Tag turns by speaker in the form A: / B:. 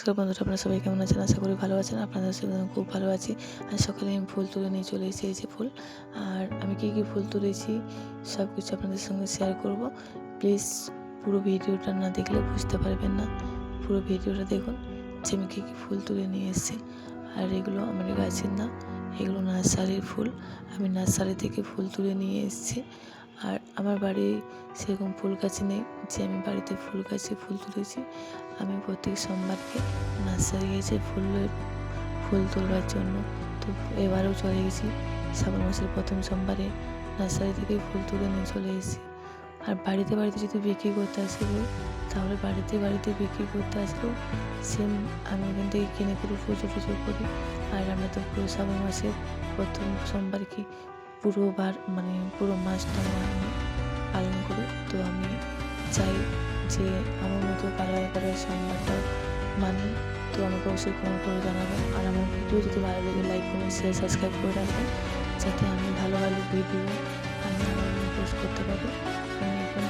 A: নমস্কার বন্ধুরা, আপনারা সবাই কেমন আছেন? আশা করি ভালো আছেন। আপনাদের সাথে আমি খুব ভালো আছি। আর সকালে আমি ফুল তুলে নিয়ে চলে এসেছি, এই যে ফুল। আর আমি কী ফুল তুলেছি সব কিছু আপনাদের সঙ্গে শেয়ার করব। প্লিজ পুরো ভিডিওটা না দেখলে বুঝতে পারবেন না। পুরো ভিডিওটা দেখুন যে আমি কী ফুল তুলে নিয়ে এসেছি। আর এগুলো আমার গাছের না, এগুলো নার্সারির ফুল। আমি নার্সারি থেকে ফুল তুলে নিয়ে এসেছি। আর আমার বাড়ি সেরকম ফুল গাছ নেই যে আমি বাড়িতে ফুল গাছে ফুল তুলেছি। আমি প্রত্যেক সোমবারকে নার্সারি গেছি ফুল তোলবার জন্য। তো এবারেও চলে গেছি, শ্রাবণ মাসের প্রথম সোমবারে নার্সারি থেকে ফুল তুলে নিয়ে চলে এসেছি। আর বাড়িতে যদি বিক্রি করতে আসি ফুল, তাহলে বাড়িতে বিক্রি করতে আসলেও সেম আমি ওখান থেকে কিনে পুরো পুজো করি। আর আমরা তো পুরো শ্রাবণ মাসের প্রথম সোমবারকে পুরো মাসটা আমি পালন করি। তো আমি চাই যে আমার মতো কারা সোমবারটা মানে। তো আমাকে অবশ্যই কমেন্ট করে জানাবেন। আর আমার ভিডিও যদি ভালো লাগে লাইক কমেন্ট শেয়ার সাবস্ক্রাইব করে রাখবেন, যাতে আমি ভালো ভিডিও আমি পোস্ট করতে পারি। আমি এখন